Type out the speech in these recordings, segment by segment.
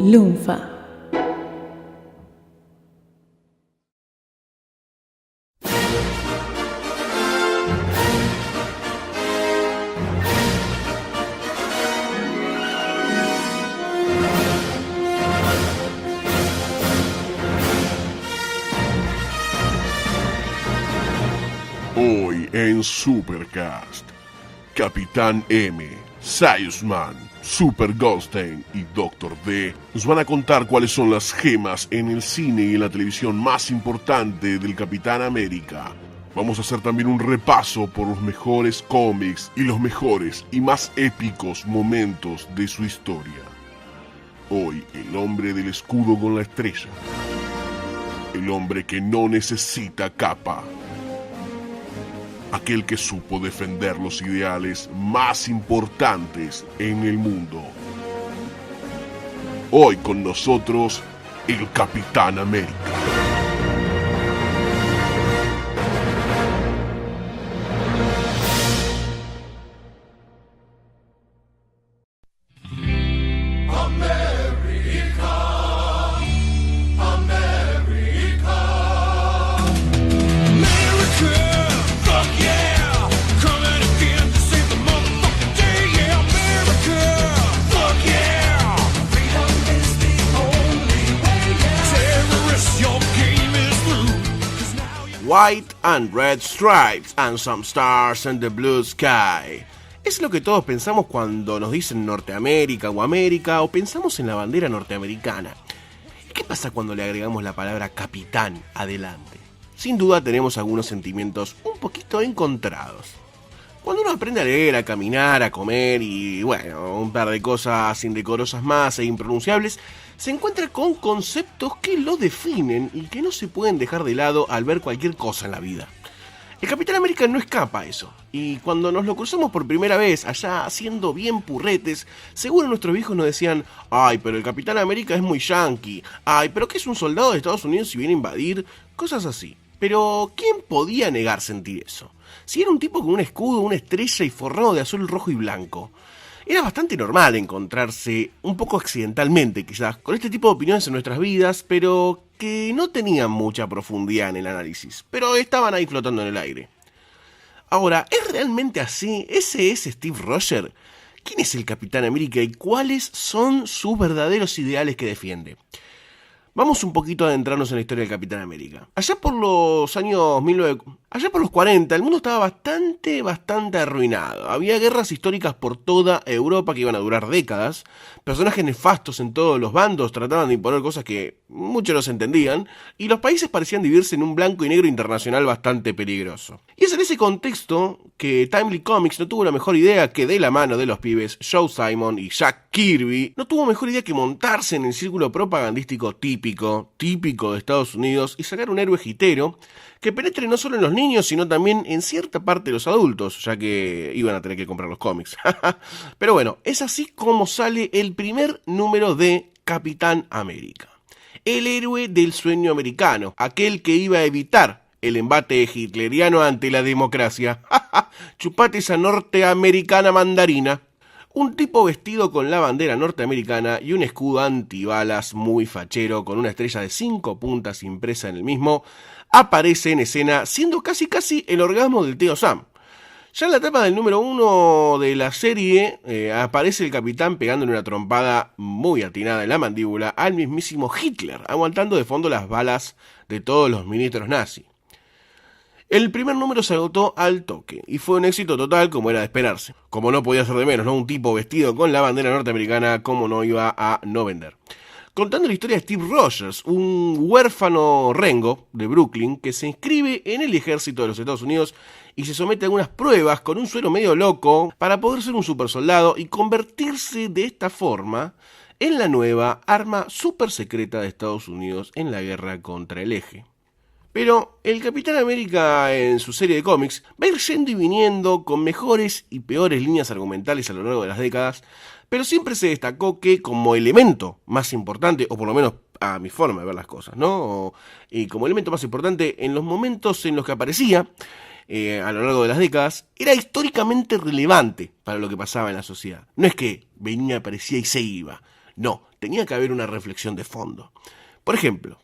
Lunfa. Hoy en Supercast, Capitán M, Sayusman, Super Goldstein y Dr. D nos van a contar cuáles son las gemas en el cine y en la televisión más importante del Capitán América. Vamos a hacer también un repaso por los mejores cómics y los mejores y más épicos momentos de su historia. Hoy, el hombre del escudo con la estrella. El hombre que no necesita capa. Aquel que supo defender los ideales más importantes en el mundo. Hoy con nosotros, el Capitán América. White and red stripes and some stars in the blue sky. Es lo que todos pensamos cuando nos dicen Norteamérica o América o pensamos en la bandera norteamericana. ¿Y qué pasa cuando le agregamos la palabra capitán adelante? Sin duda tenemos algunos sentimientos un poquito encontrados. Cuando uno aprende a leer, a caminar, a comer y bueno, un par de cosas indecorosas más e impronunciables, se encuentra con conceptos que lo definen y que no se pueden dejar de lado al ver cualquier cosa en la vida. El Capitán América no escapa a eso, y cuando nos lo cruzamos por primera vez, allá haciendo bien purretes, seguro nuestros viejos nos decían: ay, pero el Capitán América es muy yankee, ay, pero ¿qué es un soldado de Estados Unidos si viene a invadir? Cosas así. Pero ¿quién podía negar sentir eso? Si era un tipo con un escudo, una estrella y forrado de azul, rojo y blanco. Era bastante normal encontrarse, un poco accidentalmente quizás, con este tipo de opiniones en nuestras vidas, pero que no tenían mucha profundidad en el análisis, pero estaban ahí flotando en el aire. Ahora, ¿es realmente así? ¿Ese es Steve Rogers? ¿Quién es el Capitán América y cuáles son sus verdaderos ideales que defiende? Vamos un poquito a adentrarnos en la historia del Capitán América. Allá por los 40, el mundo estaba bastante arruinado. Había guerras históricas por toda Europa que iban a durar décadas. Personajes nefastos en todos los bandos trataban de imponer cosas que muchos no se entendían. Y los países parecían dividirse en un blanco y negro internacional bastante peligroso. Y es en ese contexto que Timely Comics no tuvo la mejor idea que, de la mano de los pibes Joe Simon y Jack Kirby, no tuvo mejor idea que montarse en el círculo propagandístico típico de Estados Unidos y sacar un héroe hitero que penetre no solo en los niños, sino también en cierta parte de los adultos, ya que iban a tener que comprar los cómics. Pero bueno, es así como sale el primer número de Capitán América. El héroe del sueño americano, aquel que iba a evitar el embate hitleriano ante la democracia. Chupate esa norteamericana mandarina. Un tipo vestido con la bandera norteamericana y un escudo antibalas muy fachero con una estrella de 5 puntas impresa en el mismo, aparece en escena siendo casi el orgasmo del tío Sam. Ya en la etapa del número 1 de la serie aparece el capitán pegándole una trompada muy atinada en la mandíbula al mismísimo Hitler, aguantando de fondo las balas de todos los ministros nazis. El primer número se agotó al toque y fue un éxito total, como era de esperarse. Como no podía ser de menos, ¿no? Un tipo vestido con la bandera norteamericana, como no iba a no vender. Contando la historia de Steve Rogers, un huérfano rengo de Brooklyn que se inscribe en el ejército de los Estados Unidos y se somete a algunas pruebas con un suero medio loco para poder ser un supersoldado y convertirse de esta forma en la nueva arma super secreta de Estados Unidos en la guerra contra el eje. Pero el Capitán América en su serie de cómics va a ir yendo y viniendo con mejores y peores líneas argumentales a lo largo de las décadas, pero siempre se destacó que como elemento más importante, o por lo menos a mi forma de ver las cosas, ¿no? Y como elemento más importante en los momentos en los que aparecía, a lo largo de las décadas, era históricamente relevante para lo que pasaba en la sociedad. No es que venía, aparecía y se iba. No, tenía que haber una reflexión de fondo. Por ejemplo,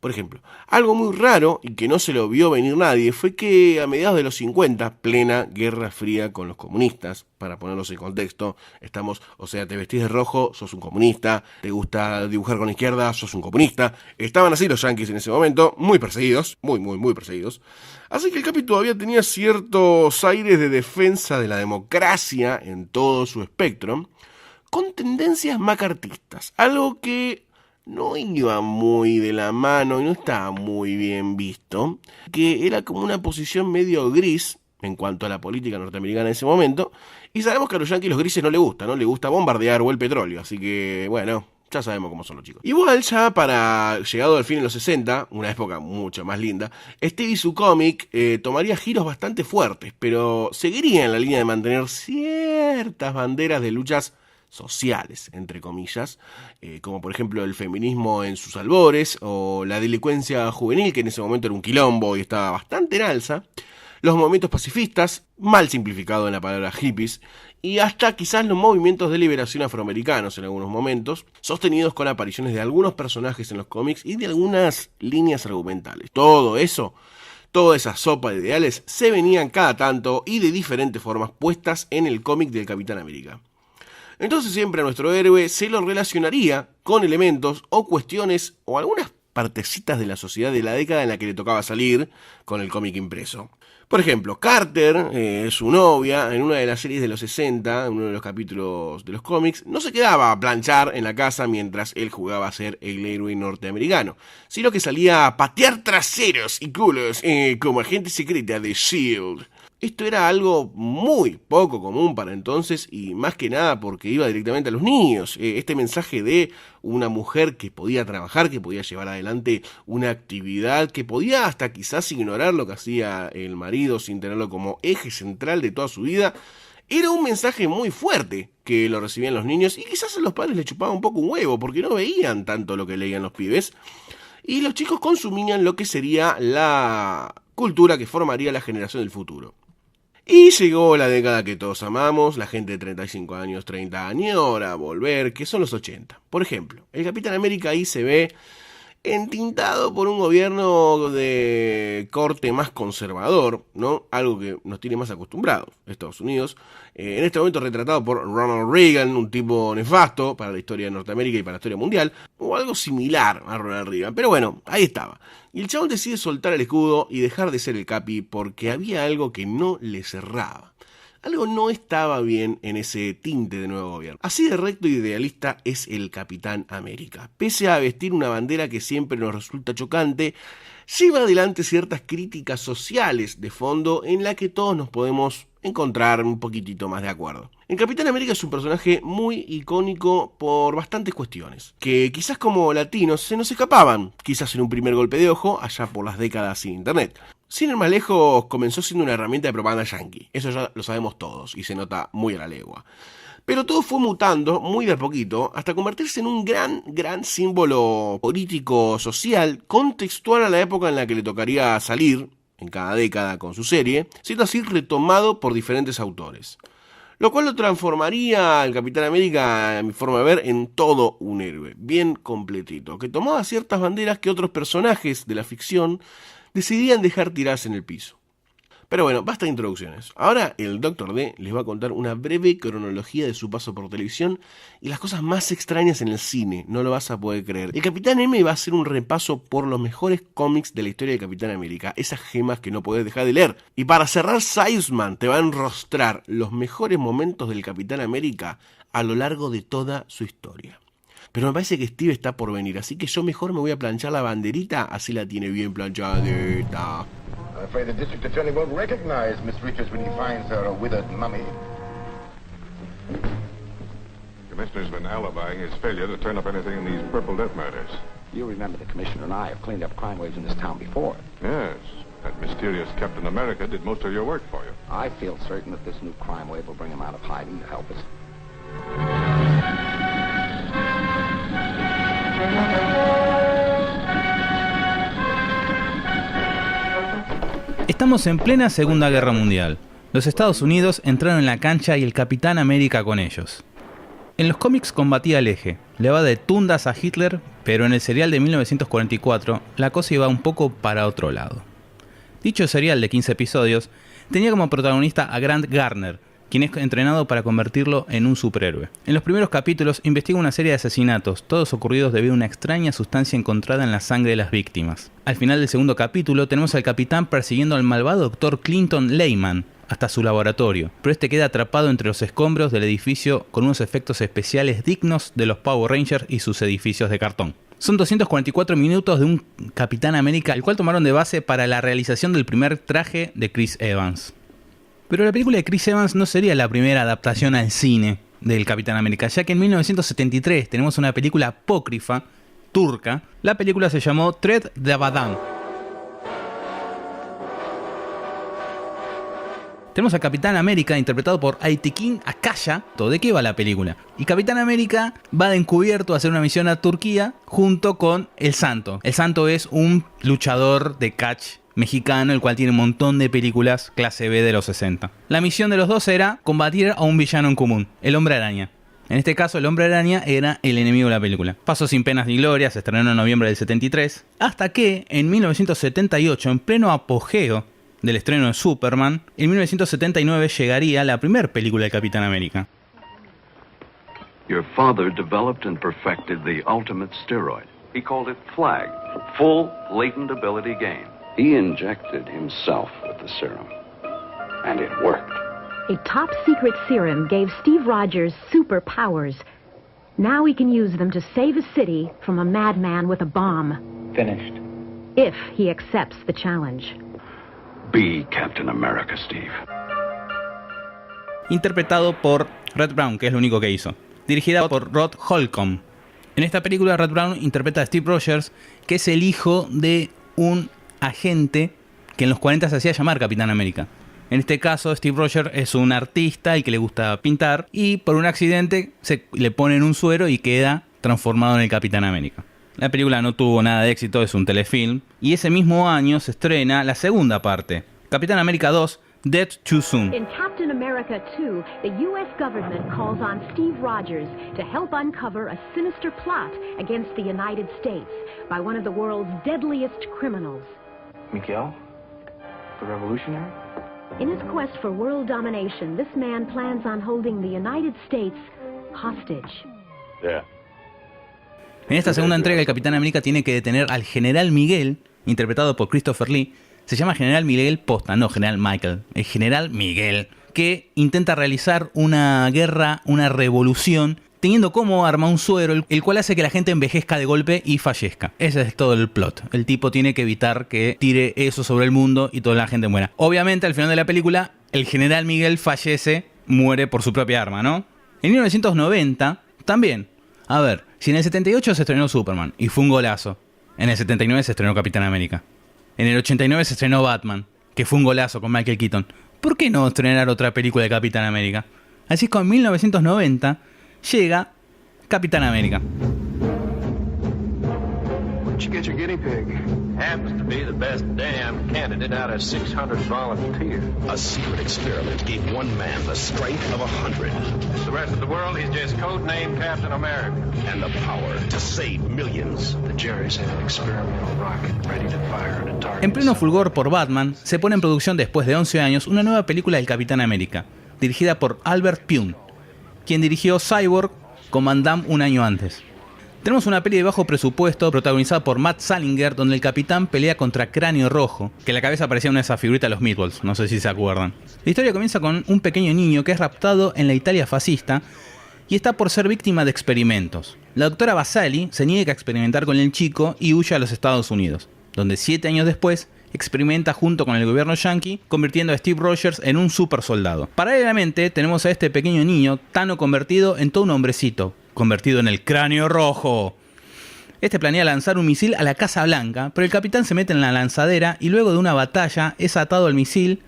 algo muy raro y que no se lo vio venir nadie fue que a mediados de los 50, plena Guerra Fría con los comunistas, para ponerlos en contexto, te vestís de rojo, sos un comunista, te gusta dibujar con la izquierda, sos un comunista. Estaban así los yanquis en ese momento, muy perseguidos, muy perseguidos. Así que el Capi todavía tenía ciertos aires de defensa de la democracia en todo su espectro, con tendencias macartistas, algo que no iba muy de la mano y no estaba muy bien visto, que era como una posición medio gris en cuanto a la política norteamericana en ese momento, y sabemos que a los yanquis los grises no les gusta, ¿no? Les gusta bombardear o el petróleo, así que, bueno, ya sabemos cómo son los chicos. Igual ya para llegado al fin de los 60, una época mucho más linda, Steve y su cómic tomaría giros bastante fuertes, pero seguiría en la línea de mantener ciertas banderas de luchas sociales, entre comillas, como por ejemplo el feminismo en sus albores o la delincuencia juvenil, que en ese momento era un quilombo y estaba bastante en alza, los movimientos pacifistas, mal simplificado en la palabra hippies, y hasta quizás los movimientos de liberación afroamericanos en algunos momentos, sostenidos con apariciones de algunos personajes en los cómics y de algunas líneas argumentales. Todo eso, toda esa sopa de ideales se venían cada tanto y de diferentes formas puestas en el cómic del Capitán América. Entonces siempre a nuestro héroe se lo relacionaría con elementos o cuestiones o algunas partecitas de la sociedad de la década en la que le tocaba salir con el cómic impreso. Por ejemplo, Carter, su novia, en una de las series de los 60, en uno de los capítulos de los cómics, no se quedaba a planchar en la casa mientras él jugaba a ser el héroe norteamericano, sino que salía a patear traseros y culos como agente secreta de S.H.I.E.L.D. Esto era algo muy poco común para entonces y más que nada porque iba directamente a los niños. Este mensaje de una mujer que podía trabajar, que podía llevar adelante una actividad, que podía hasta quizás ignorar lo que hacía el marido sin tenerlo como eje central de toda su vida, era un mensaje muy fuerte que lo recibían los niños y quizás a los padres les chupaba un poco un huevo porque no veían tanto lo que leían los pibes y los chicos consumían lo que sería la cultura que formaría la generación del futuro. Y llegó la década que todos amamos, la gente de 35 años, 30 años, ahora volver, que son los 80. Por ejemplo, el Capitán América ahí se ve entintado por un gobierno de corte más conservador, ¿no? Algo que nos tiene más acostumbrados, Estados Unidos. En este momento retratado por Ronald Reagan, un tipo nefasto para la historia de Norteamérica y para la historia mundial, o algo similar a Ronald Reagan. Pero bueno, ahí estaba. Y el chabón decide soltar el escudo y dejar de ser el Capi porque había algo que no le cerraba. Algo no estaba bien en ese tinte de nuevo gobierno. Así de recto y idealista es el Capitán América. Pese a vestir una bandera que siempre nos resulta chocante, lleva adelante ciertas críticas sociales de fondo en la que todos nos podemos encontrar un poquitito más de acuerdo. El Capitán América es un personaje muy icónico por bastantes cuestiones, que quizás como latinos se nos escapaban, quizás en un primer golpe de ojo, allá por las décadas sin internet. Sin ir más lejos, comenzó siendo una herramienta de propaganda yankee, eso ya lo sabemos todos y se nota muy a la legua. Pero todo fue mutando muy de a poquito hasta convertirse en un gran símbolo político-social contextual a la época en la que le tocaría salir en cada década con su serie, siendo así retomado por diferentes autores. Lo cual lo transformaría al Capitán América, a mi forma de ver, en todo un héroe, bien completito, que tomaba ciertas banderas que otros personajes de la ficción decidían dejar tirarse en el piso. Pero bueno, basta de introducciones. Ahora el Dr. D les va a contar una breve cronología de su paso por televisión y las cosas más extrañas en el cine, no lo vas a poder creer. El Capitán M va a hacer un repaso por los mejores cómics de la historia del Capitán América, esas gemas que no podés dejar de leer. Y para cerrar, Sayusman te va a enrostrar los mejores momentos del Capitán América a lo largo de toda su historia. Pero me parece que Steve está por venir, así que yo mejor me voy a planchar la banderita, así la tiene bien planchadita. I'm afraid the district attorney won't recognize Miss Richards when he finds her a withered mummy. The commissioner's been alibying his failure to turn up anything in these Purple Death murders. You remember the commissioner and I have cleaned up crime waves in this town before. Yes, that mysterious Captain America did most of your work for you. I feel certain that this new crime wave will bring him out of hiding to help us. Estamos en plena Segunda Guerra Mundial. Los Estados Unidos entraron en la cancha y el Capitán América con ellos. En los cómics combatía al eje, le va de tundas a Hitler, pero en el serial de 1944 la cosa iba un poco para otro lado. Dicho serial de 15 episodios tenía como protagonista a Grant Garner, quien es entrenado para convertirlo en un superhéroe. En los primeros capítulos investiga una serie de asesinatos, todos ocurridos debido a una extraña sustancia encontrada en la sangre de las víctimas. Al final del segundo capítulo tenemos al capitán persiguiendo al malvado Dr. Clinton Lehman hasta su laboratorio, pero este queda atrapado entre los escombros del edificio con unos efectos especiales dignos de los Power Rangers y sus edificios de cartón. Son 244 minutos de un Capitán América, el cual tomaron de base para la realización del primer traje de Chris Evans. Pero la película de Chris Evans no sería la primera adaptación al cine del Capitán América, ya que en 1973 tenemos una película apócrifa, turca. La película se llamó Thread the Badam. Tenemos a Capitán América interpretado por Aytekin Akaya. ¿De qué va la película? Y Capitán América va de encubierto a hacer una misión a Turquía junto con El Santo. El Santo es un luchador de catch mexicano, el cual tiene un montón de películas clase B de los 60. La misión de los dos era combatir a un villano en común, el Hombre Araña. En este caso, el Hombre Araña era el enemigo de la película. Pasó sin penas ni glorias, se estrenó en noviembre del 73, hasta que en 1978, en pleno apogeo del estreno de Superman, en 1979 llegaría la primera película de Capitán América. Your father developed and perfected the ultimate steroid. He called it FLAG, Full Latent Ability Gain. He injected himself with the serum, and it worked. A top-secret serum gave Steve Rogers superpowers. Now he can use them to save a city from a madman with a bomb. Finished. If he accepts the challenge. Be Captain America, Steve. Interpretado por Red Brown, que es lo único que hizo. Dirigida por Rod Holcomb. En esta película, Red Brown interpreta a Steve Rogers, que es el hijo de un agente que en los 40 se hacía llamar Capitán América. En este caso, Steve Rogers es un artista y que le gusta pintar, y por un accidente se le ponen un suero y queda transformado en el Capitán América. La película no tuvo nada de éxito, es un telefilm, y ese mismo año se estrena la segunda parte, Capitán América 2, Dead Too Soon. In Captain America 2, the U.S. government calls on Steve Rogers to help uncover a sinister plot against the United States by one of the world's deadliest criminals. Miguel? The revolutionary? In his quest for world domination, this man plans on holding the United States hostage. Yeah. En esta segunda entrega, el Capitán América tiene que detener al General Miguel, interpretado por Christopher Lee. Se llama General Miguel posta, no General Michael. El General Miguel, que intenta realizar una guerra, una revolución, teniendo como arma un suero, el cual hace que la gente envejezca de golpe y fallezca. Ese es todo el plot. El tipo tiene que evitar que tire eso sobre el mundo y toda la gente muera. Obviamente, al final de la película, el General Miguel fallece, muere por su propia arma, ¿no? En 1990, también. A ver, si en el 78 se estrenó Superman y fue un golazo, en el 79 se estrenó Capitán América. En el 89 se estrenó Batman, que fue un golazo con Michael Keaton. ¿Por qué no estrenar otra película de Capitán América? Así es como en 1990 llega Capitán América. Where'd you get your guinea pig? Happens to be the best damn candidate out of 600 volunteers. A secret experiment gave one man the strength of 100. The rest of the world, he's just codenamed Captain America. And the power to save millions. The Jerry's had an experimental rocket ready to fire at a target. En pleno fulgor por Batman, se pone en producción después de 11 años una nueva película del Capitán América, dirigida por Albert Pyun, quien dirigió Cyborg con Van Damme un año antes. Tenemos una peli de bajo presupuesto protagonizada por Matt Salinger, donde el capitán pelea contra Cráneo Rojo, que en la cabeza parecía una de esas figuritas de los Meatballs, no sé si se acuerdan. La historia comienza con un pequeño niño que es raptado en la Italia fascista y está por ser víctima de experimentos. La doctora Basali se niega a experimentar con el chico y huye a los Estados Unidos, donde 7 años después experimenta junto con el gobierno yanqui, convirtiendo a Steve Rogers en un super soldado. Paralelamente tenemos a este pequeño niño, Tano, convertido en todo un hombrecito, convertido en el Cráneo Rojo. Este planea lanzar un misil a la Casa Blanca, pero el capitán se mete en la lanzadera y luego de una batalla es atado al misil,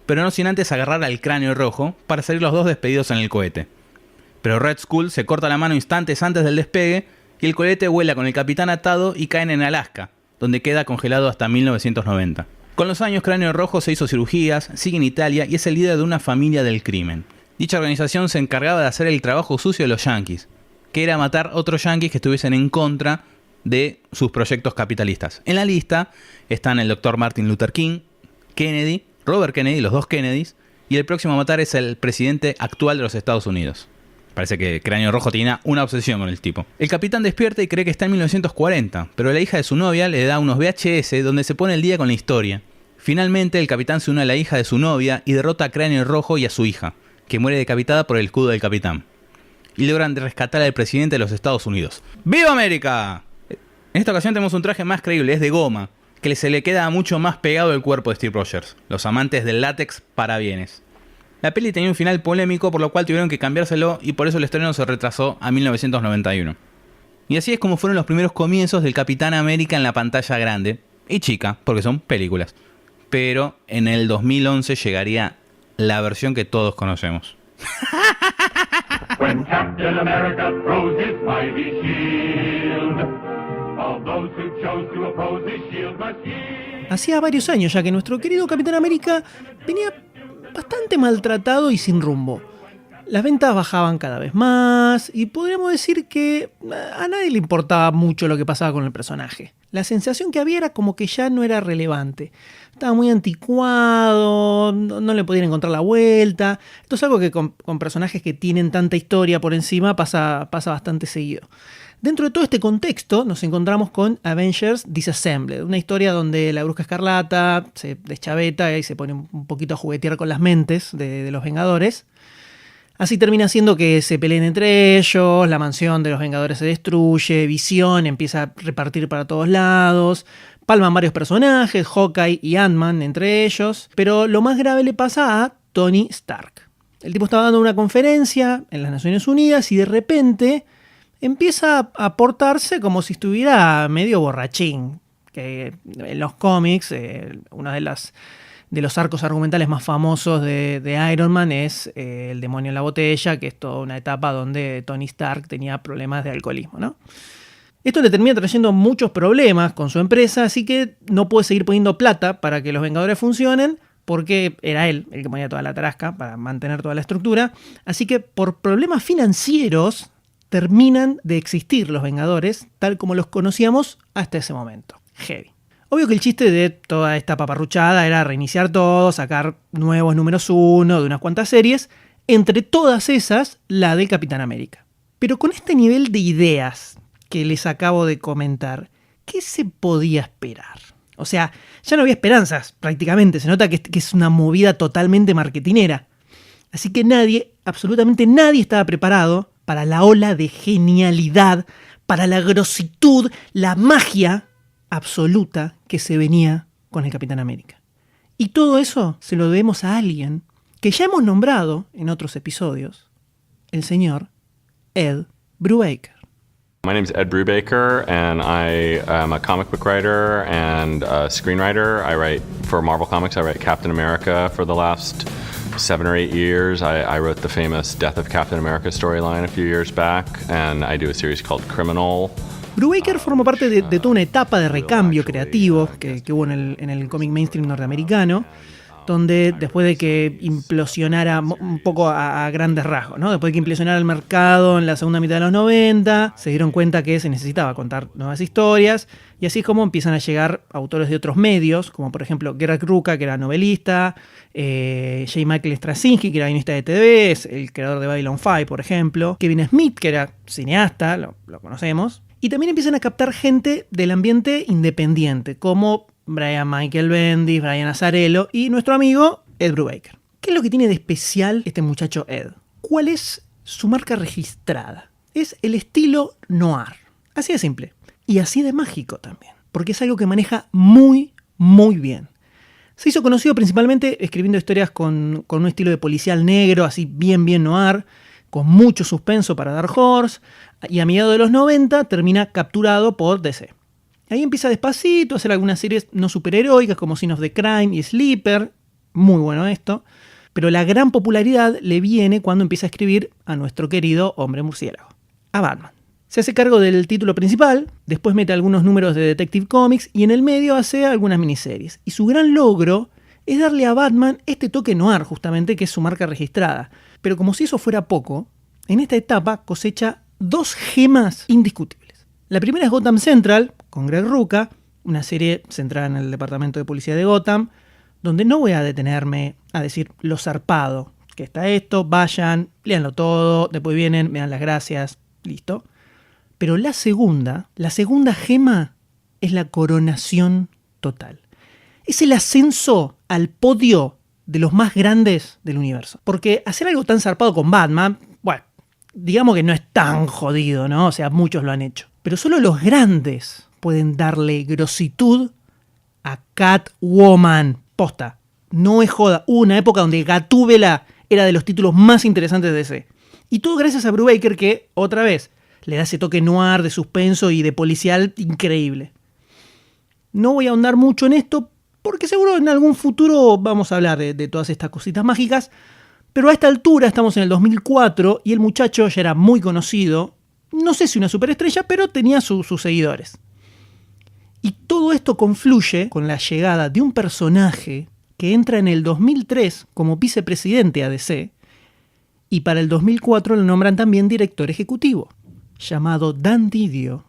pero no sin antes agarrar al Cráneo Rojo para salir los dos despedidos en el cohete. Pero Red Skull se corta la mano instantes antes del despegue y el cohete vuela con el capitán atado y caen en Alaska, donde queda congelado hasta 1990. Con los años, Cráneo Rojo se hizo cirugías, sigue en Italia y es el líder de una familia del crimen. Dicha organización se encargaba de hacer el trabajo sucio de los yanquis, que era matar otros yanquis que estuviesen en contra de sus proyectos capitalistas. En la lista están el Dr. Martin Luther King, Kennedy, Robert Kennedy, los dos Kennedys, y el próximo a matar es el presidente actual de los Estados Unidos. Parece que Cráneo Rojo tenía una obsesión con el tipo. El capitán despierta y cree que está en 1940, pero la hija de su novia le da unos VHS donde se pone el día con la historia. Finalmente, el capitán se une a la hija de su novia y derrota a Cráneo Rojo y a su hija, que muere decapitada por el escudo del capitán. Y logran rescatar al presidente de los Estados Unidos. ¡Viva América! En esta ocasión tenemos un traje más creíble, es de goma, que se le queda mucho más pegado al cuerpo de Steve Rogers. Los amantes del látex para bienes. La peli tenía un final polémico, por lo cual tuvieron que cambiárselo y por eso el estreno se retrasó a 1991. Y así es como fueron los primeros comienzos del Capitán América en la pantalla grande y chica, porque son películas. Pero en el 2011 llegaría la versión que todos conocemos. When Captain America throws his mighty shield, all those who chose to oppose his shield must yield. Hacía varios años ya que nuestro querido Capitán América venía bastante maltratado y sin rumbo. Las ventas bajaban cada vez más y podríamos decir que a nadie le importaba mucho lo que pasaba con el personaje. La sensación que había era como que ya no era relevante. Estaba muy anticuado, no le podían encontrar la vuelta. Esto es algo que con personajes que tienen tanta historia por encima pasa bastante seguido. Dentro de todo este contexto nos encontramos con Avengers Disassembled, una historia donde la Bruja Escarlata se deschaveta y se pone un poquito a juguetear con las mentes de los Vengadores. Así termina siendo que se peleen entre ellos, la mansión de los Vengadores se destruye, Visión empieza a repartir para todos lados, palman varios personajes, Hawkeye y Ant-Man entre ellos, pero lo más grave le pasa a Tony Stark. El tipo estaba dando una conferencia en las Naciones Unidas y de repente empieza a portarse como si estuviera medio borrachín, que en los cómics, uno de los arcos argumentales más famosos de Iron Man es el demonio en la botella, que es toda una etapa donde Tony Stark tenía problemas de alcoholismo, ¿no? Esto le termina trayendo muchos problemas con su empresa, así que no puede seguir poniendo plata para que los Vengadores funcionen, porque era él el que ponía toda la tarasca para mantener toda la estructura. Así que por problemas financieros terminan de existir los Vengadores tal como los conocíamos hasta ese momento. Heavy. Obvio que el chiste de toda esta paparruchada era reiniciar todo, sacar nuevos números 1 de unas cuantas series, entre todas esas, la del Capitán América. Pero con este nivel de ideas que les acabo de comentar, ¿qué se podía esperar? O sea, ya no había esperanzas prácticamente, se nota que es una movida totalmente marketinera. Así que nadie, absolutamente nadie estaba preparado para la ola de genialidad, para la grositud, la magia absoluta que se venía con el Capitán América. Y todo eso se lo debemos a alguien que ya hemos nombrado en otros episodios, el señor Ed Brubaker. My name is Ed Brubaker, and I am a comic book writer and a screenwriter. I write for Marvel Comics. I write Captain America for the last 7 or 8 years. I wrote the famous Death of Captain America storyline a few years back, and I do a series called Criminal. Brubaker forma parte de toda una etapa de recambio creativo que hubo en el cómic mainstream norteamericano, donde después de que implosionara un poco a grandes rasgos, ¿no? Después de que implosionara el mercado en la segunda mitad de los 90, se dieron cuenta que se necesitaba contar nuevas historias, y así es como empiezan a llegar autores de otros medios, como por ejemplo Greg Rucka, que era novelista, J. Michael Straczynski, que era guionista de TV, es el creador de Babylon 5, por ejemplo, Kevin Smith, que era cineasta, lo conocemos, y también empiezan a captar gente del ambiente independiente, como Brian Michael Bendis, Brian Azzarello y nuestro amigo Ed Brubaker. ¿Qué es lo que tiene de especial este muchacho Ed? ¿Cuál es su marca registrada? Es el estilo noir. Así de simple. Y así de mágico también. Porque es algo que maneja muy, muy bien. Se hizo conocido principalmente escribiendo historias con un estilo de policial negro, así bien noir, con mucho suspenso para Dark Horse, y a mediados de los 90 termina capturado por DC. Ahí empieza despacito a hacer algunas series no superheroicas como Sin of the Crime y Sleeper, muy bueno esto, pero la gran popularidad le viene cuando empieza a escribir a nuestro querido hombre murciélago, a Batman. Se hace cargo del título principal, después mete algunos números de Detective Comics y en el medio hace algunas miniseries. Y su gran logro es darle a Batman este toque noir justamente, que es su marca registrada. Pero como si eso fuera poco, en esta etapa cosecha 2 gemas indiscutibles. La primera es Gotham Central, con Greg Rucka, una serie centrada en el departamento de policía de Gotham, donde no voy a detenerme a decir lo zarpado que está esto, vayan, léanlo todo, después vienen, me dan las gracias, listo. Pero la segunda gema es la coronación total. Es el ascenso al podio de los más grandes del universo. Porque hacer algo tan zarpado con Batman, bueno, digamos que no es tan jodido, ¿no? O sea, muchos lo han hecho. Pero solo los grandes pueden darle grositud a Catwoman. Posta, no es joda. Hubo una época donde Gatúbela era de los títulos más interesantes de DC. Y todo gracias a Brubaker, que, otra vez, le da ese toque noir, de suspenso y de policial increíble. No voy a ahondar mucho en esto, porque seguro en algún futuro vamos a hablar de todas estas cositas mágicas, pero a esta altura estamos en el 2004 y el muchacho ya era muy conocido, no sé si una superestrella, pero tenía sus seguidores. Y todo esto confluye con la llegada de un personaje que entra en el 2003 como vicepresidente a DC, y para el 2004 lo nombran también director ejecutivo, llamado Dan Didio.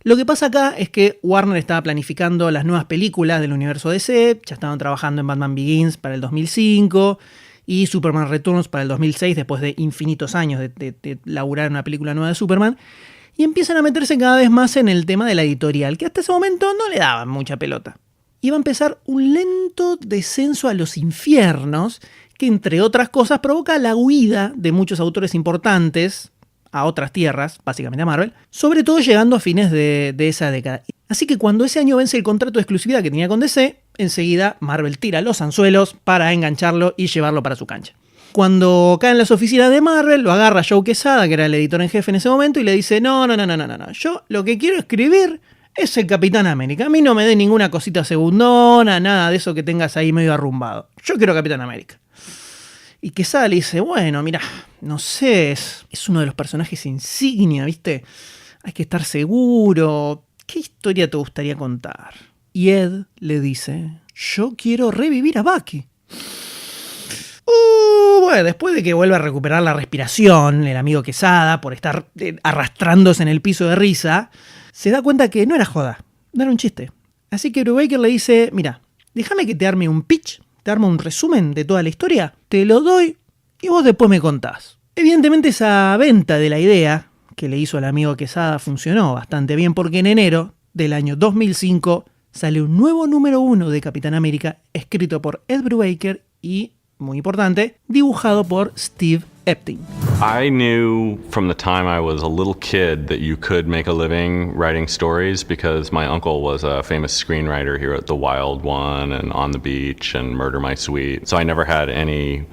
Lo que pasa acá es que Warner estaba planificando las nuevas películas del universo DC, ya estaban trabajando en Batman Begins para el 2005 y Superman Returns para el 2006, después de infinitos años de laburar en una película nueva de Superman, y empiezan a meterse cada vez más en el tema de la editorial, que hasta ese momento no le daban mucha pelota. Iba a empezar un lento descenso a los infiernos, que entre otras cosas provoca la huida de muchos autores importantes a otras tierras, básicamente a Marvel, sobre todo llegando a fines de esa década. Así que cuando ese año vence el contrato de exclusividad que tenía con DC, enseguida Marvel tira los anzuelos para engancharlo y llevarlo para su cancha. Cuando caen las oficinas de Marvel, lo agarra Joe Quesada, que era el editor en jefe en ese momento, y le dice, no, yo lo que quiero escribir es el Capitán América. A mí no me dé ninguna cosita segundona, nada de eso que tengas ahí medio arrumbado. Yo quiero Capitán América. Y Quesada le dice, bueno, mira, no sé, es uno de los personajes insignia, ¿viste? Hay que estar seguro. ¿Qué historia te gustaría contar? Y Ed le dice, yo quiero revivir a Bucky. Bueno, después de que vuelve a recuperar la respiración, el amigo Quesada, por estar arrastrándose en el piso de risa, se da cuenta que no era joda, no era un chiste. Así que Brubaker le dice, mira, déjame que te arme un pitch, te armo un resumen de toda la historia, te lo doy y vos después me contás. Evidentemente esa venta de la idea que le hizo al amigo Quesada funcionó bastante bien, porque en enero del año 2005 sale un nuevo número 1 de Capitán América, escrito por Ed Brubaker y, muy importante, dibujado por Steve Epting. I knew from the time I was a little kid that you could make a living writing stories, because my uncle was a famous screenwriter here at The Wild One and On the Beach and Murder My Sweet. So I never had any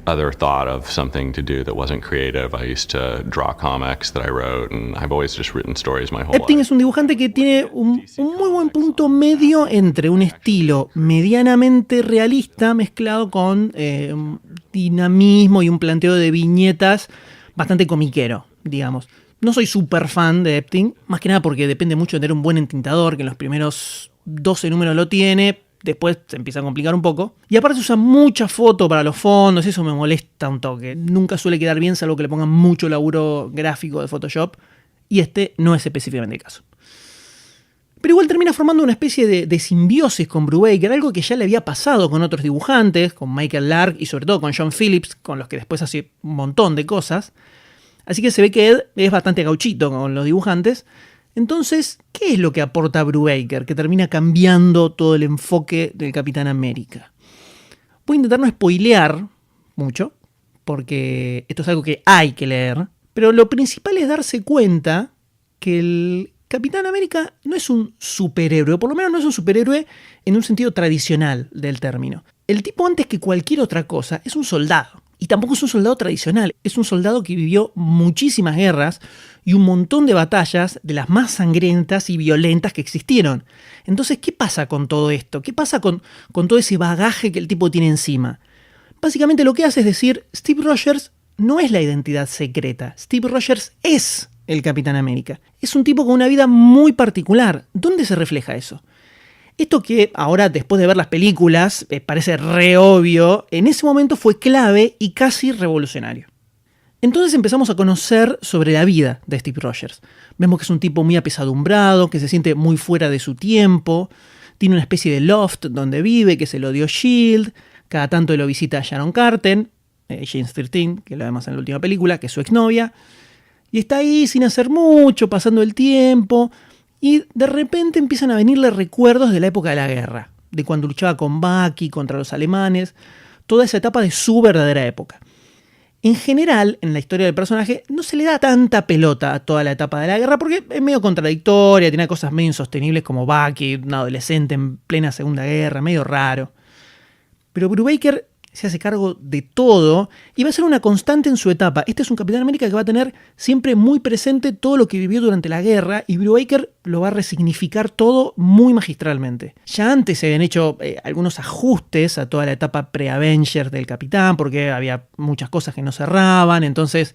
other thought of something to do that wasn't creative. I used to draw comics that I wrote, and I've always just written stories my whole Epting life. es un dibujante que tiene un muy buen punto medio entre un estilo medianamente realista mezclado con un dinamismo y un planteo de viñetas bastante comiquero, digamos. No soy súper fan de Epting, más que nada porque depende mucho de tener un buen entintador, que en los primeros 12 números lo tiene. Después se empieza a complicar un poco. Y aparte se usa mucha foto para los fondos, eso me molesta un toque. Nunca suele quedar bien, salvo que le pongan mucho laburo gráfico de Photoshop. Y este no es específicamente el caso. Pero igual termina formando una especie de simbiosis con Brubaker, algo que ya le había pasado con otros dibujantes, con Michael Lark y sobre todo con John Phillips, con los que después hace un montón de cosas. Así que se ve que Ed es bastante gauchito con los dibujantes. Entonces, ¿qué es lo que aporta Brubaker, que termina cambiando todo el enfoque del Capitán América? Voy a intentar no spoilear mucho, porque esto es algo que hay que leer, pero lo principal es darse cuenta que el Capitán América no es un superhéroe, por lo menos no es un superhéroe en un sentido tradicional del término. El tipo, antes que cualquier otra cosa, es un soldado. Y tampoco es un soldado tradicional, es un soldado que vivió muchísimas guerras y un montón de batallas de las más sangrientas y violentas que existieron. Entonces, ¿qué pasa con todo esto? ¿Qué pasa con todo ese bagaje que el tipo tiene encima? Básicamente lo que hace es decir, Steve Rogers no es la identidad secreta, Steve Rogers es el Capitán América. Es un tipo con una vida muy particular. ¿Dónde se refleja eso? Esto que ahora, después de ver las películas, parece re obvio, en ese momento fue clave y casi revolucionario. Entonces empezamos a conocer sobre la vida de Steve Rogers. Vemos que es un tipo muy apesadumbrado, que se siente muy fuera de su tiempo, tiene una especie de loft donde vive, que se lo dio S.H.I.E.L.D., cada tanto lo visita Sharon Carter, James 13, que lo vemos en la última película, que es su exnovia, y está ahí sin hacer mucho, pasando el tiempo, y de repente empiezan a venirle recuerdos de la época de la guerra, de cuando luchaba con Bucky contra los alemanes, toda esa etapa de su verdadera época. En general, en la historia del personaje, no se le da tanta pelota a toda la etapa de la guerra porque es medio contradictoria, tiene cosas medio insostenibles como Bucky, un adolescente en plena Segunda Guerra, medio raro. Pero Brubaker se hace cargo de todo y va a ser una constante en su etapa. Este es un Capitán América que va a tener siempre muy presente todo lo que vivió durante la guerra y Brubaker lo va a resignificar todo muy magistralmente. Ya antes se habían hecho algunos ajustes a toda la etapa pre-Avengers del Capitán porque había muchas cosas que no cerraban, entonces...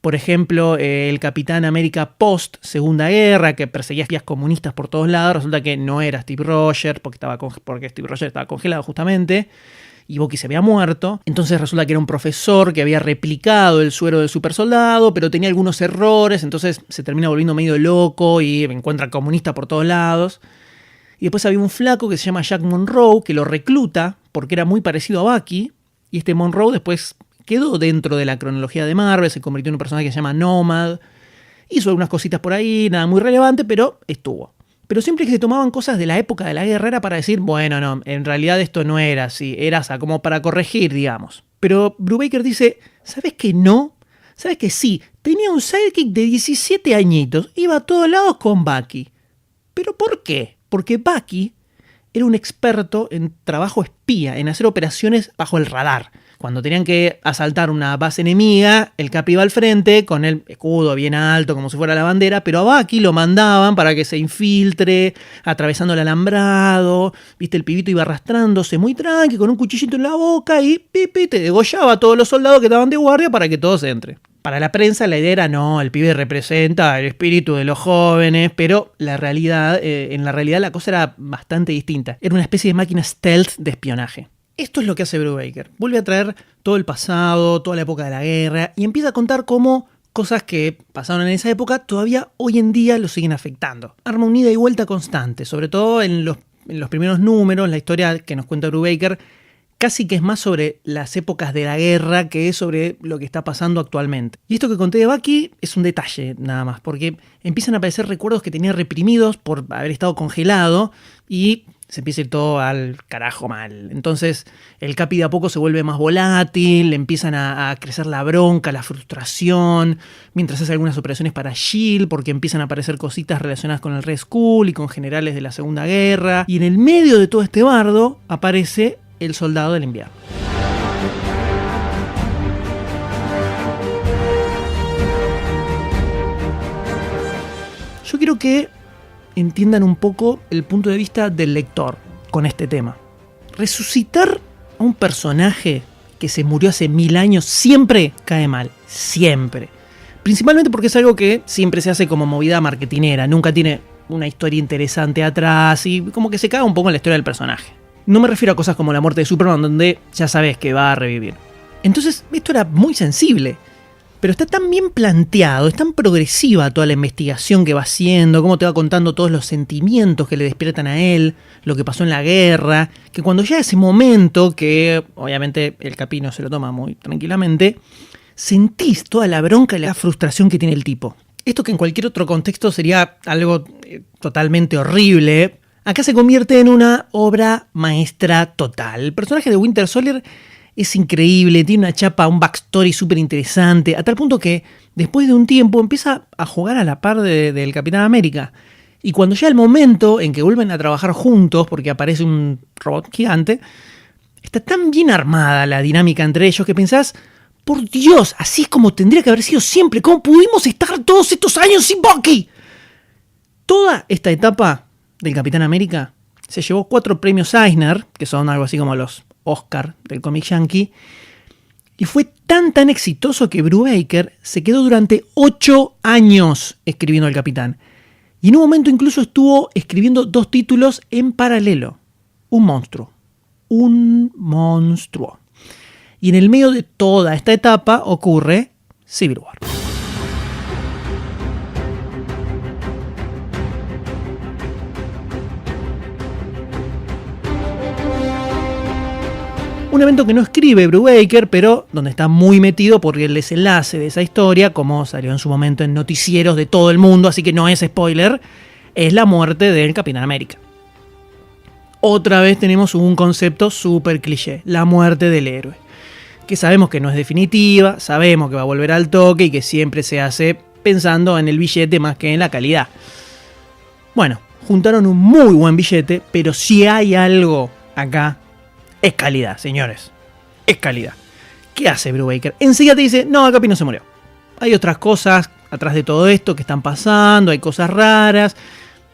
Por ejemplo, el Capitán América post Segunda Guerra, que perseguía espías comunistas por todos lados, resulta que no era Steve Rogers, porque Steve Rogers estaba congelado justamente, y Bucky se había muerto. Entonces resulta que era un profesor que había replicado el suero del supersoldado, pero tenía algunos errores, entonces se termina volviendo medio loco y encuentra comunistas por todos lados. Y después había un flaco que se llama Jack Monroe, que lo recluta porque era muy parecido a Bucky, y este Monroe después... quedó dentro de la cronología de Marvel, se convirtió en un personaje que se llama Nomad, hizo algunas cositas por ahí, nada muy relevante, pero estuvo. Pero siempre que se tomaban cosas de la época de la guerra era para decir, bueno, no, en realidad esto no era así, era como para corregir, digamos. Pero Brubaker dice, ¿sabes que no? ¿Sabes que sí? Tenía un sidekick de 17 añitos, iba a todos lados con Bucky. ¿Pero por qué? Porque Bucky era un experto en trabajo espía, en hacer operaciones bajo el radar. Cuando tenían que asaltar una base enemiga, el Cap iba al frente con el escudo bien alto, como si fuera la bandera, pero a Bucky lo mandaban para que se infiltre, atravesando el alambrado, viste, el pibito iba arrastrándose muy tranqui, con un cuchillito en la boca y pipi, te degollaba a todos los soldados que estaban de guardia para que todos entren. Para la prensa la idea era, no, el pibe representa el espíritu de los jóvenes, pero en la realidad la cosa era bastante distinta. Era una especie de máquina stealth de espionaje. Esto es lo que hace Brubaker. Vuelve a traer todo el pasado, toda la época de la guerra, y empieza a contar cómo cosas que pasaron en esa época todavía hoy en día lo siguen afectando. Arma un ida y vuelta constante, sobre todo en los primeros números, la historia que nos cuenta Brubaker, casi que es más sobre las épocas de la guerra que es sobre lo que está pasando actualmente. Y esto que conté de Bucky es un detalle nada más, porque empiezan a aparecer recuerdos que tenía reprimidos por haber estado congelado y se empieza a ir todo al carajo mal. Entonces el Capi de a poco se vuelve más volátil, le empiezan a crecer la bronca, la frustración, mientras hace algunas operaciones para S.H.I.E.L.D., porque empiezan a aparecer cositas relacionadas con el Red Skull y con generales de la Segunda Guerra. Y en el medio de todo este bardo aparece el Soldado del Invierno. Yo quiero que entiendan un poco el punto de vista del lector con este tema. Resucitar a un personaje que se murió hace 1000 años siempre cae mal, siempre. Principalmente porque es algo que siempre se hace como movida marketinera, nunca tiene una historia interesante atrás y como que se caga un poco en la historia del personaje. No me refiero a cosas como la muerte de Superman, donde ya sabes que va a revivir. Entonces esto era muy sensible. Pero está tan bien planteado, es tan progresiva toda la investigación que va haciendo, cómo te va contando todos los sentimientos que le despiertan a él, lo que pasó en la guerra, que cuando llega ese momento, que obviamente el Capi no se lo toma muy tranquilamente, sentís toda la bronca y la frustración que tiene el tipo. Esto que en cualquier otro contexto sería algo totalmente horrible, acá se convierte en una obra maestra total. El personaje de Winter Soldier es increíble, tiene una chapa, un backstory súper interesante, a tal punto que después de un tiempo empieza a jugar a la par del Capitán América. Y cuando llega el momento en que vuelven a trabajar juntos, porque aparece un robot gigante, está tan bien armada la dinámica entre ellos que pensás, por Dios, así es como tendría que haber sido siempre, ¿cómo pudimos estar todos estos años sin Bucky? Toda esta etapa del Capitán América se llevó 4 premios Eisner, que son algo así como los Oscar del cómic yankee, y fue tan exitoso que Brubaker se quedó durante 8 años escribiendo El Capitán. Y en un momento incluso estuvo escribiendo 2 títulos en paralelo. Un monstruo. Un monstruo. Y en el medio de toda esta etapa ocurre Civil War. Un evento que no escribe Brubaker, pero donde está muy metido porque el desenlace de esa historia, como salió en su momento en noticieros de todo el mundo, así que no es spoiler, es la muerte del Capitán América. Otra vez tenemos un concepto súper cliché, la muerte del héroe, que sabemos que no es definitiva, sabemos que va a volver al toque y que siempre se hace pensando en el billete más que en la calidad. Bueno, juntaron un muy buen billete, pero si hay algo acá, es calidad, señores. Es calidad. ¿Qué hace Brubaker? Enseguida te dice, no, el Capi no se murió. Hay otras cosas atrás de todo esto que están pasando, hay cosas raras.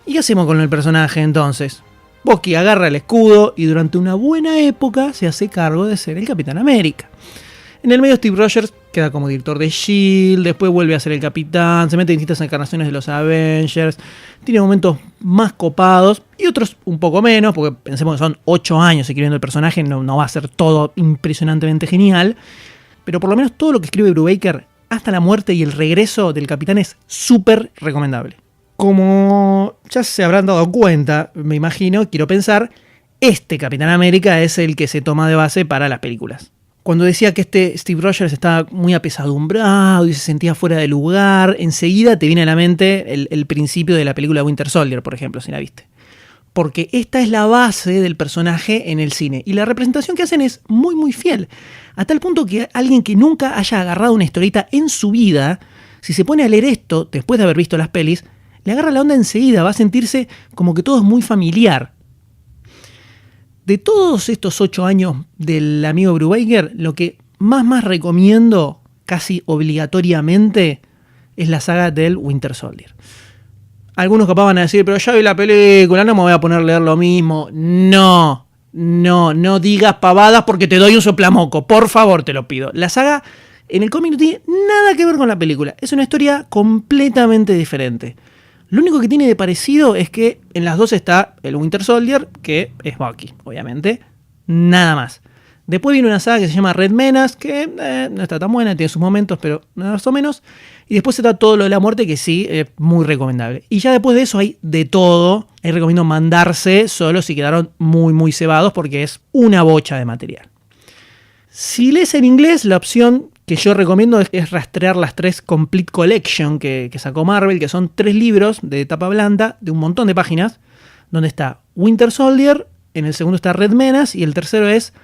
¿Y qué hacemos con el personaje entonces? Bucky agarra el escudo y durante una buena época se hace cargo de ser el Capitán América. En el medio Steve Rogers queda como director de S.H.I.E.L.D., después vuelve a ser el Capitán, se mete en distintas encarnaciones de los Avengers, tiene momentos más copados y otros un poco menos, porque pensemos que son 8 años escribiendo el personaje, no va a ser todo impresionantemente genial, pero por lo menos todo lo que escribe Brubaker hasta la muerte y el regreso del Capitán es súper recomendable. Como ya se habrán dado cuenta, me imagino, quiero pensar, este Capitán América es el que se toma de base para las películas. Cuando decía que este Steve Rogers estaba muy apesadumbrado y se sentía fuera de lugar, enseguida te viene a la mente el principio de la película Winter Soldier, por ejemplo, si la viste. Porque esta es la base del personaje en el cine. Y la representación que hacen es muy, muy fiel. A tal punto que alguien que nunca haya agarrado una historieta en su vida, si se pone a leer esto, después de haber visto las pelis, le agarra la onda enseguida, va a sentirse como que todo es muy familiar. De todos estos 8 años del amigo Brubaker, lo que más recomiendo, casi obligatoriamente, es la saga del Winter Soldier. Algunos capaz van a decir, pero ya vi la película, no me voy a poner a leer lo mismo. No digas pavadas porque te doy un soplamoco, por favor te lo pido. La saga en el cómic no tiene nada que ver con la película, es una historia completamente diferente. Lo único que tiene de parecido es que en las dos está el Winter Soldier, que es Bucky, obviamente. Nada más. Después viene una saga que se llama Red Menace, que no está tan buena, tiene sus momentos, pero más o menos. Y después está todo lo de la muerte, que sí, es muy recomendable. Y ya después de eso hay de todo. Ahí recomiendo mandarse solo si quedaron muy cebados, porque es una bocha de material. Si lees en inglés, la opción que yo recomiendo es rastrear las 3 Complete Collection que sacó Marvel, que son 3 libros de tapa blanda de un montón de páginas, donde está Winter Soldier, en el segundo está Red Menace y el tercero es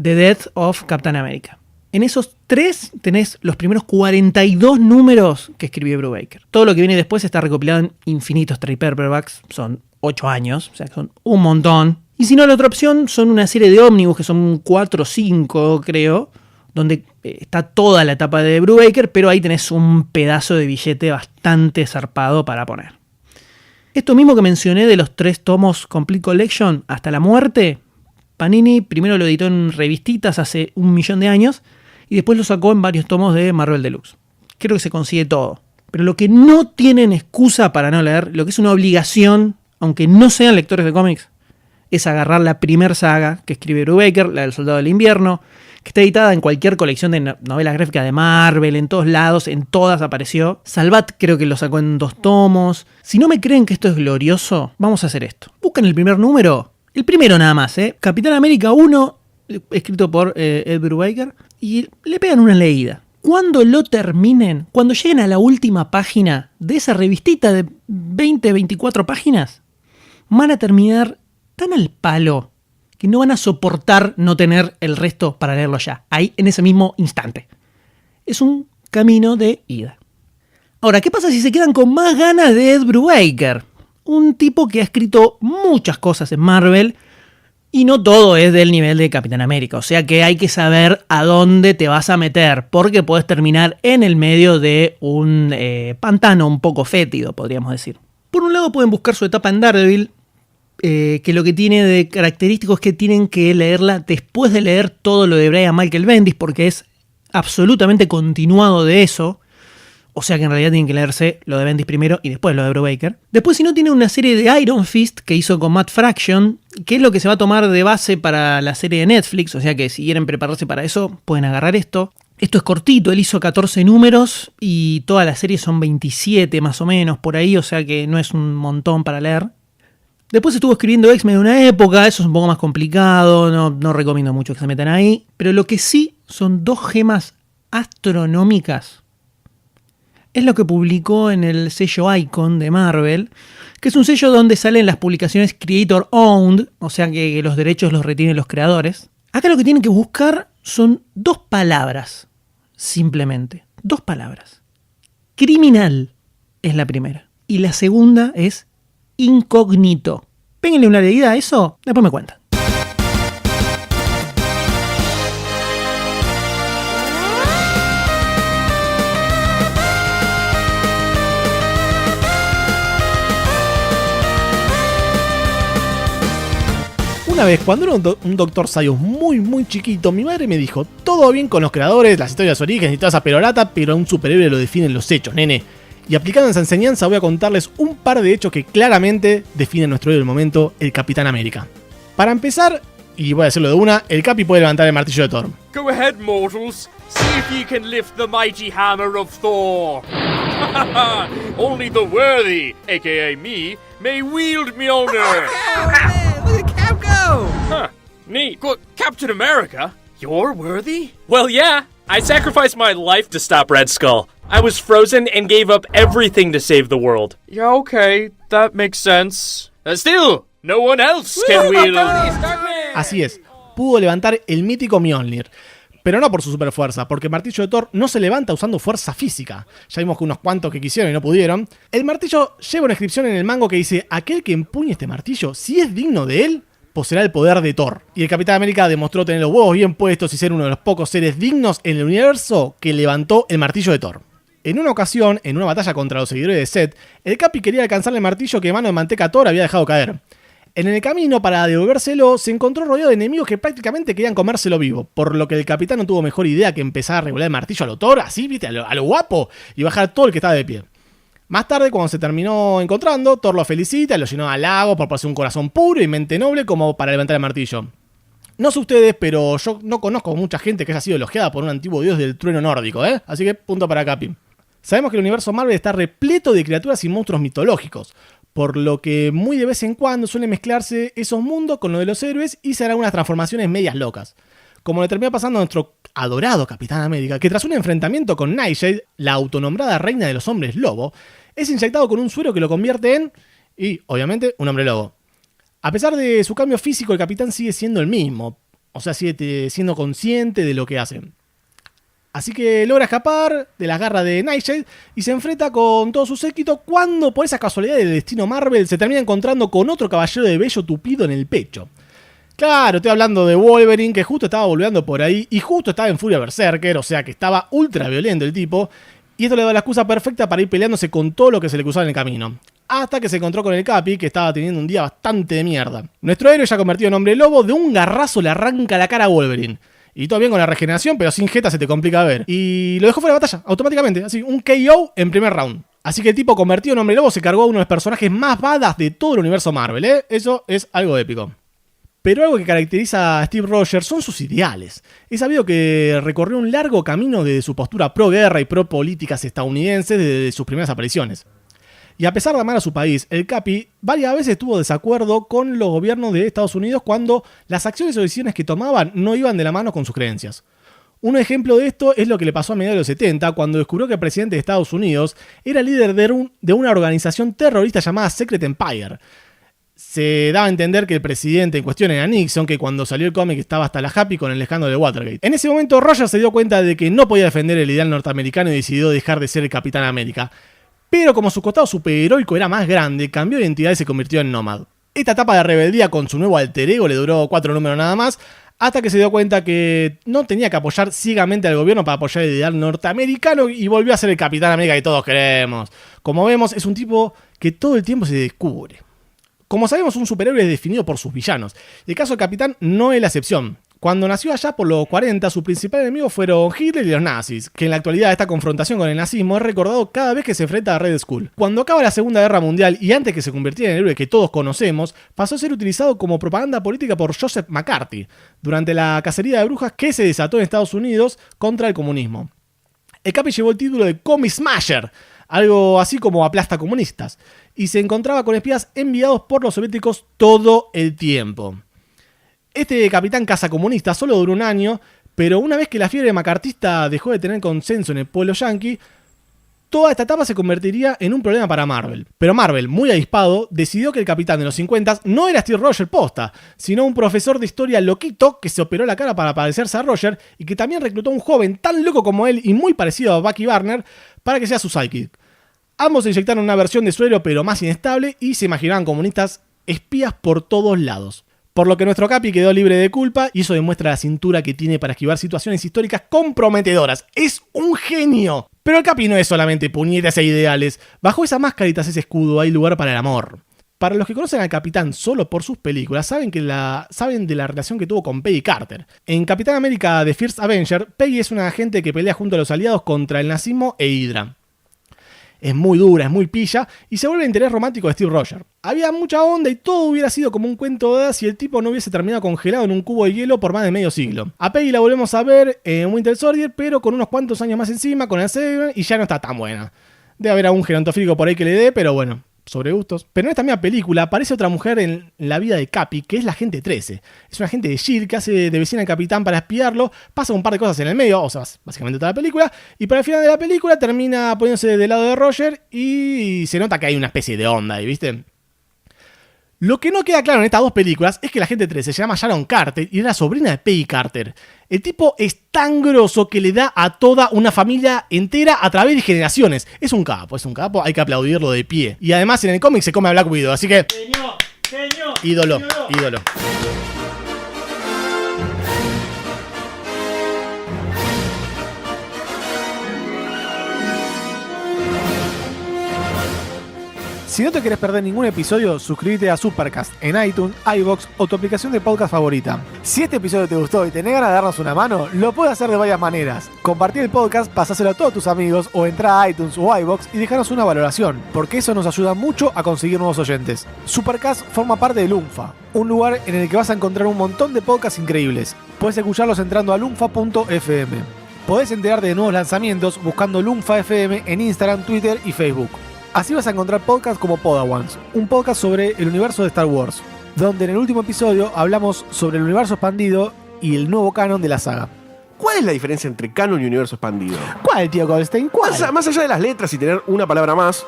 The Death of Captain America. En esos 3 tenés los primeros 42 números que escribió Brubaker. Todo lo que viene después está recopilado en infinitos trade paperbacks, son 8 años, o sea que son un montón. Y si no, la otra opción son una serie de ómnibus, que son 4 o 5 creo, donde está toda la etapa de Brubaker, pero ahí tenés un pedazo de billete bastante zarpado para poner. Esto mismo que mencioné de los 3 tomos Complete Collection hasta la muerte, Panini primero lo editó en revistitas hace 1.000.000 de años y después lo sacó en varios tomos de Marvel Deluxe. Creo que se consigue todo. Pero lo que no tienen excusa para no leer, lo que es una obligación, aunque no sean lectores de cómics, es agarrar la primer saga que escribe Brubaker, la del Soldado del Invierno, que está editada en cualquier colección de novelas gráficas de Marvel, en todos lados, en todas apareció. Salvat creo que lo sacó en 2 tomos. Si no me creen que esto es glorioso, vamos a hacer esto. Buscan el primer número, el primero nada más, Capitán América 1, escrito por Ed Brubaker, y le pegan una leída. Cuando lo terminen, cuando lleguen a la última página de esa revistita de 20-24 páginas, van a terminar tan al palo que no van a soportar no tener el resto para leerlo ya, ahí en ese mismo instante. Es un camino de ida. Ahora, ¿qué pasa si se quedan con más ganas de Ed Brubaker? Un tipo que ha escrito muchas cosas en Marvel y no todo es del nivel de Capitán América, o sea que hay que saber a dónde te vas a meter, porque puedes terminar en el medio de un pantano un poco fétido, podríamos decir. Por un lado pueden buscar su etapa en Daredevil, que lo que tiene de característico es que tienen que leerla después de leer todo lo de Brian Michael Bendis, porque es absolutamente continuado de eso. O sea que en realidad tienen que leerse lo de Bendis primero y después lo de Brubaker. Después, si no, tiene una serie de Iron Fist que hizo con Matt Fraction, que es lo que se va a tomar de base para la serie de Netflix. O sea que si quieren prepararse para eso, pueden agarrar esto. Esto es cortito, él hizo 14 números y toda la serie son 27 más o menos por ahí, o sea que no es un montón para leer. Después estuvo escribiendo X-Men de una época, eso es un poco más complicado, no recomiendo mucho que se metan ahí. Pero lo que sí son 2 gemas astronómicas. Es lo que publicó en el sello Icon de Marvel, que es un sello donde salen las publicaciones Creator Owned, o sea que los derechos los retienen los creadores. Acá lo que tienen que buscar son 2 palabras, simplemente. 2 palabras. Criminal es la primera. Y la segunda es incógnito. Péguenle una leída a eso, después me cuentan. Una vez, cuando era un Dr. Sayus muy chiquito, mi madre me dijo: todo bien con los creadores, las historias de orígenes y toda esa perorata, pero a un superhéroe lo definen los hechos, nene. Y aplicando esa enseñanza voy a contarles un par de hechos que claramente definen nuestro héroe del momento, el Capitán América. Para empezar, y voy a decirlo de una, el Capi puede levantar el martillo de Thor. Go ahead, mortals. See if you can lift the mighty hammer of Thor. Only the worthy, aka me, may wield Mjolnir. Huh, neat. Captain America? You're worthy? Well, yeah. I sacrificed my life to stop Red Skull. I was frozen and gave up everything to save the world. Yeah, okay. That makes sense. Still, no one else can wield... Así es, pudo levantar el mítico Mjolnir. Pero no por su super fuerza, porque el martillo de Thor no se levanta usando fuerza física. Ya vimos que unos cuantos que quisieron y no pudieron. El martillo lleva una inscripción en el mango que dice: aquel que empuñe este martillo, si es digno de él, poseerá el poder de Thor. Y el Capitán América demostró tener los huevos bien puestos y ser uno de los pocos seres dignos en el universo que levantó el martillo de Thor. En una ocasión, en una batalla contra los seguidores de Seth, el Capi quería alcanzar el martillo que Mano de Manteca Thor había dejado caer. En el camino, para devolvérselo, se encontró rodeado de enemigos que prácticamente querían comérselo vivo, por lo que el capitán no tuvo mejor idea que empezar a regular el martillo a lo Thor, así, viste, a lo guapo, y bajar todo el que estaba de pie. Más tarde, cuando se terminó encontrando, Thor lo felicita y lo llenó de halagos por poseer un corazón puro y mente noble como para levantar el martillo. No sé ustedes, pero yo no conozco mucha gente que haya sido elogiada por un antiguo dios del trueno nórdico, ¿eh? Así que punto para Capi. Sabemos que el universo Marvel está repleto de criaturas y monstruos mitológicos, por lo que muy de vez en cuando suelen mezclarse esos mundos con lo de los héroes y se harán unas transformaciones medias locas. Como le termina pasando a nuestro adorado Capitán América, que tras un enfrentamiento con Nightshade, la autonombrada reina de los hombres lobo, es inyectado con un suero que lo convierte en, y obviamente, un hombre lobo. A pesar de su cambio físico, el capitán sigue siendo el mismo, o sea, sigue siendo consciente de lo que hace. Así que logra escapar de las garras de Nightshade y se enfrenta con todo su séquito cuando, por esa casualidad del destino Marvel, se termina encontrando con otro caballero de vello tupido en el pecho. Claro, estoy hablando de Wolverine, que justo estaba volviendo por ahí y justo estaba en furia berserker, o sea que estaba ultra violento el tipo, y esto le da la excusa perfecta para ir peleándose con todo lo que se le cruzaba en el camino. Hasta que se encontró con el Capi, que estaba teniendo un día bastante de mierda. Nuestro héroe, ya convertido en hombre lobo, de un garrazo le arranca la cara a Wolverine. Y todo bien con la regeneración, pero sin jeta se te complica ver. Y lo dejó fuera de batalla, automáticamente, así, un KO en primer round. Así que el tipo convertido en hombre lobo se cargó a uno de los personajes más badass de todo el universo Marvel, ¿eh? Eso es algo épico. Pero algo que caracteriza a Steve Rogers son sus ideales. Es sabido que recorrió un largo camino desde su postura pro-guerra y pro-políticas estadounidenses desde sus primeras apariciones. Y a pesar de amar a su país, el Capi varias veces tuvo desacuerdo con los gobiernos de Estados Unidos cuando las acciones o decisiones que tomaban no iban de la mano con sus creencias. Un ejemplo de esto es lo que le pasó a mediados de los 70, cuando descubrió que el presidente de Estados Unidos era líder de una organización terrorista llamada Secret Empire. Se daba a entender que el presidente en cuestión era Nixon, que cuando salió el cómic estaba hasta la happy con el escándalo de Watergate. En ese momento Rogers se dio cuenta de que no podía defender el ideal norteamericano y decidió dejar de ser el Capitán América. Pero como su costado superheroico era más grande, cambió de identidad y se convirtió en Nomad. Esta etapa de rebeldía con su nuevo alter ego le duró 4 números nada más, hasta que se dio cuenta que no tenía que apoyar ciegamente al gobierno para apoyar el ideal norteamericano y volvió a ser el Capitán América que todos queremos. Como vemos, es un tipo que todo el tiempo se descubre. Como sabemos, un superhéroe es definido por sus villanos. El caso del Capitán no es la excepción. Cuando nació allá por los 40, su principal enemigo fueron Hitler y los nazis, que en la actualidad esta confrontación con el nazismo es recordado cada vez que se enfrenta a Red Skull. Cuando acaba la Segunda Guerra Mundial y antes que se convirtiera en el héroe que todos conocemos, pasó a ser utilizado como propaganda política por Joseph McCarthy, durante la cacería de brujas que se desató en Estados Unidos contra el comunismo. El Capi llevó el título de Comic Smasher, algo así como aplasta comunistas, y se encontraba con espías enviados por los soviéticos todo el tiempo. Este capitán cazacomunista solo duró un año, pero una vez que la fiebre macartista dejó de tener consenso en el pueblo yanqui, toda esta etapa se convertiría en un problema para Marvel. Pero Marvel, muy avispado, decidió que el capitán de los 50 no era Steve Rogers posta, sino un profesor de historia loquito que se operó la cara para parecerse a Roger y que también reclutó a un joven tan loco como él y muy parecido a Bucky Barner para que sea su sidekick. Ambos se inyectaron una versión de suero pero más inestable y se imaginaban comunistas espías por todos lados. Por lo que nuestro Capi quedó libre de culpa y eso demuestra la cintura que tiene para esquivar situaciones históricas comprometedoras. ¡Es un genio! Pero el Capi no es solamente puñetas e ideales. Bajo esa máscara ese escudo hay lugar para el amor. Para los que conocen al Capitán solo por sus películas, saben de la relación que tuvo con Peggy Carter. En Capitán América The First Avenger, Peggy es una agente que pelea junto a los aliados contra el nazismo e Hydra. Es muy dura, es muy pilla y se vuelve el interés romántico de Steve Rogers. Había mucha onda y todo hubiera sido como un cuento de hadas si el tipo no hubiese terminado congelado en un cubo de hielo por más de medio siglo. A Peggy la volvemos a ver en Winter Soldier, pero con unos cuantos años más encima, con el Seven, y ya no está tan buena. Debe haber algún gerontofílico por ahí que le dé, pero bueno, sobre gustos. Pero en esta misma película aparece otra mujer en la vida de Capi, que es la Agente 13. Es una agente de S.H.I.E.L.D. que hace de vecina al capitán para espiarlo, pasa un par de cosas en el medio, o sea, básicamente toda la película, y para el final de la película termina poniéndose del lado de Roger y se nota que hay una especie de onda ahí, ¿viste? Lo que no queda claro en estas dos películas es que la Agente 13 se llama Sharon Carter y es la sobrina de Peggy Carter. El tipo es tan grosso que le da a toda una familia entera a través de generaciones. Es un capo, hay que aplaudirlo de pie. Y además en el cómic se come a Black Widow, así que... Ídolo. Si no te querés perder ningún episodio, suscríbete a Supercast en iTunes, iVoox o tu aplicación de podcast favorita. Si este episodio te gustó y tenés ganas de darnos una mano, lo puedes hacer de varias maneras. Compartir el podcast, pasáselo a todos tus amigos o entrar a iTunes o iVoox y dejarnos una valoración, porque eso nos ayuda mucho a conseguir nuevos oyentes. Supercast forma parte de Lunfa, un lugar en el que vas a encontrar un montón de podcasts increíbles. Puedes escucharlos entrando a lunfa.fm. Podés enterarte de nuevos lanzamientos buscando Lunfa FM en Instagram, Twitter y Facebook. Así vas a encontrar podcasts como Podawans, un podcast sobre el universo de Star Wars, donde en el último episodio hablamos sobre el universo expandido y el nuevo canon de la saga. ¿Cuál es la diferencia entre canon y universo expandido? ¿Cuál, tío Goldstein? ¿Cuál? Más allá de las letras y tener una palabra más,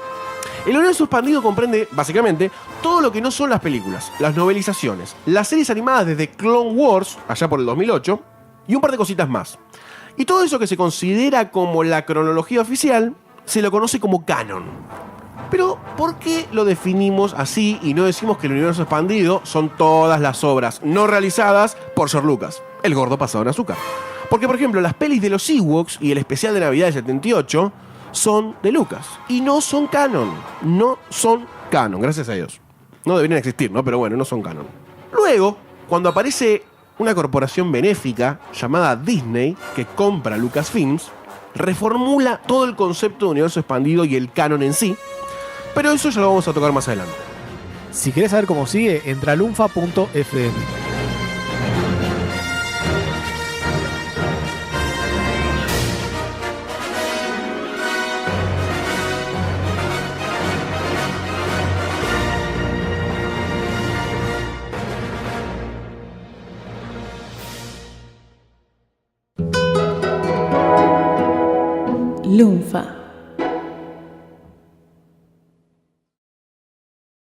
el universo expandido comprende, básicamente, todo lo que no son las películas, las novelizaciones, las series animadas desde Clone Wars, allá por el 2008, y un par de cositas más. Y todo eso que se considera como la cronología oficial, se lo conoce como canon. Pero, ¿por qué lo definimos así y no decimos que el universo expandido son todas las obras no realizadas por George Lucas, el gordo pasado en azúcar? Porque, por ejemplo, las pelis de los Ewoks y el especial de Navidad del 78 son de Lucas y no son canon. No son canon, gracias a Dios. No deberían existir, ¿no? Pero bueno, no son canon. Luego, cuando aparece una corporación benéfica llamada Disney, que compra Lucasfilms, reformula todo el concepto de universo expandido y el canon en sí, pero eso ya lo vamos a tocar más adelante. Si querés saber cómo sigue, entra a lunfa.fm.